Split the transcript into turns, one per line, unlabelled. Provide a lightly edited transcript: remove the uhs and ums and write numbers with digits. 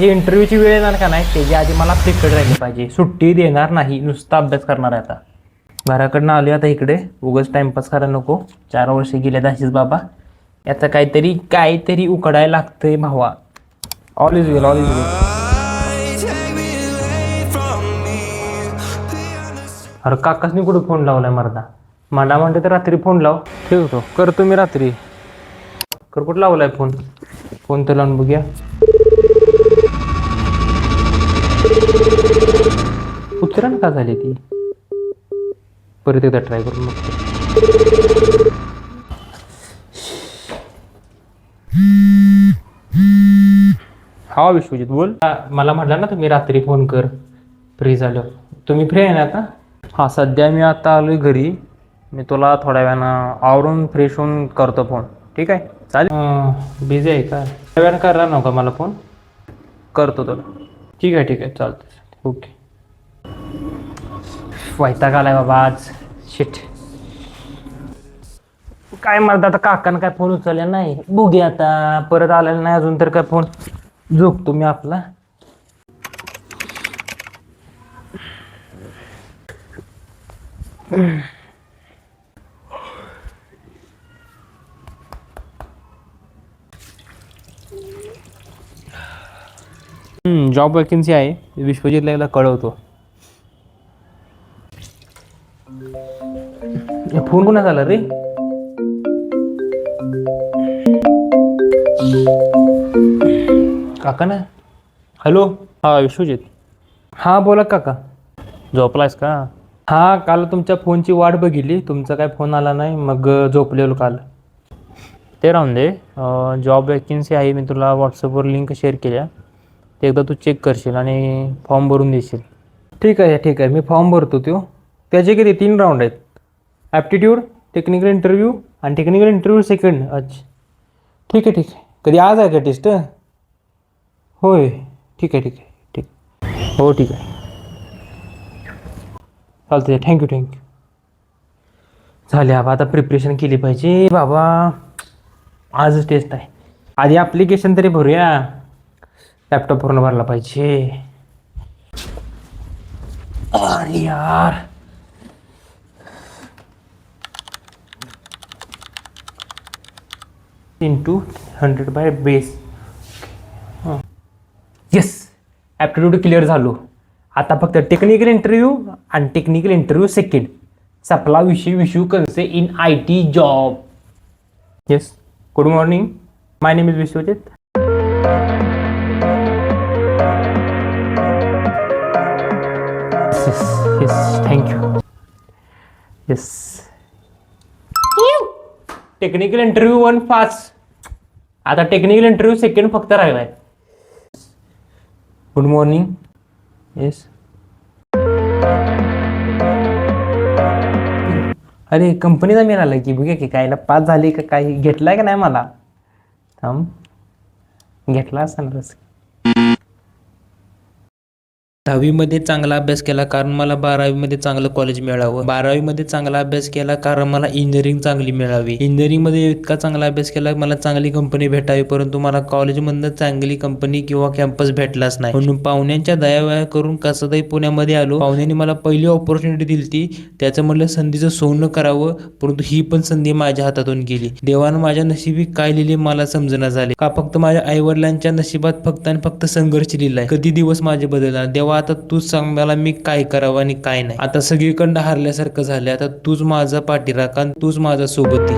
जी इंटरव्ह्यूची वेळ येणार का नाही त्याच्या आधी मला प्रिपेअर्ड राहिली पाहिजे. सुट्टी देणार नाही, नुसता अभ्यास करणार आहे आता. घराकडनं आलो आता इकडे, उगाच टाइमपास करायला नको. 4 वर्ष गेले अशीच बाबा. याचा काहीतरी उकडायला लागतंय भावा. All is well, all is well. अरे काकासनी कुठं फोन लावलाय मर्दा? मला म्हणते तर रात्री फोन लाव. ठेवतो, करतो मी रात्री. कुठं लावलाय फोन? फोन तर लावून बघूया. उचरण का झाली ती? परत एकदा ट्राय करून बघतो. हा विश्वजित बोल. मला म्हटलं ना तुम्ही रात्री फोन कर फ्री झालं. तुम्ही फ्री आहे ना आता? हा सध्या मी आता आलोय घरी. मी तुला थोड्या वेळानं आवरून फ्रेश होऊन करतो फोन. ठीक आहे चालेल. बिझी आहे का? थोड्या वेळानं करणार नव्हता मला फोन? करतो तुला. ठीक आहे चालतं. ओके. वैताग आलाय बाबा आज. शिट. काय म्हणतात आता, काकानं काय फोन उचलला नाही. बघूया आता, परत आलेला नाही अजून तर काय फोन. झोपतो मी आपला. जॉब वॅकन्सी आहे, विश्वजितला एकदा कळवतो. फोन कोणा झाला रे? काका ना. हॅलो. हा विश्वजित. हां बोला काका. झोपलायस का? हां काल तुमच्या फोनची वाट बघितली, तुमचा काय फोन आला नाही, मग झोपलेलो काल. ते राहून दे. जॉब वॅकन्सी आहे, मी तुला व्हॉट्सअपवर लिंक शेअर केल्या. ते एकदा तू चेक करशील आणि फॉर्म भरून देशील. ठीक आहे मी फॉर्म भरतो. त्याचे किती 3 राऊंड आहेत. ॲप्टिट्यूड, टेक्निकल इंटरव्ह्यू आणि टेक्निकल इंटरव्ह्यू सेकंड. अच्छा ठीक आहे. कधी आज आहे का टेस्ट? होय ठीक आहे. हो ठीक आहे चालते. थँक्यू. झाले बाबा, आता प्रिपरेशन केली पाहिजे बाबा. आजच टेस्ट आहे. आधी ॲप्लिकेशन तरी भरूया. लॅपटॉप पूर्ण भरला पाहिजे. अरे यार. Into 100 by base. Yes, aptitude clear झालो. आता फक्त टेक्निकल इंटरव्ह्यू आणि टेक्निकल इंटरव्ह्यू सेकंड. सपला विषय. विशू कन्से in IT job. Yes, good morning. My name is Vishwajit. Yes thank you. Yes. Technical interview 1 pass. आता टेक्निकल इंटरव्ह्यू सेकंड फक्त राहिला आहे. Good morning. येस. अरे कंपनीचा मेल आला की बघूया की कायला पास झाली का काही. घेतलाय का नाही मला? थांब, घेतला असं. 10वीमध्ये चांगला अभ्यास केला कारण मला 12वीमध्ये चांगलं कॉलेज मिळावं. 12वीमध्ये चांगला अभ्यास केला कारण मला इंजिनिअरिंग चांगली मिळावी. इंजिनिअरिंगमध्ये इतका चांगला अभ्यास केला मला चांगली कंपनी भेटावी, परंतु मला कॉलेजमधनं चांगली कंपनी किंवा कॅम्पस भेटलाच नाही. म्हणून पाहुण्यांच्या दयावया करून कसं तरी पुण्यामध्ये आलो. पाहुण्यांनी मला पहिली ऑपॉर्च्युनिटी दिली ती. त्याचं म्हटलं संधीचं सोनं करावं, परंतु ही पण संधी माझ्या हातातून गेली. देवानं माझ्या नशिबी काय लिहिले मला समजणं झाले. का फक्त माझ्या आईवडिलांच्या नशिबात फक्त आणि फक्त संघर्ष लिहिलाय. कधी दिवस माझे बदलणार देवा. आता तूच सांग मला मी काय करावं आणि काय नाही. आता सगळीकडं हारल्यासारखं झालं. आता तूच माझा पाठीराखा आणि तूच माझा सोबती.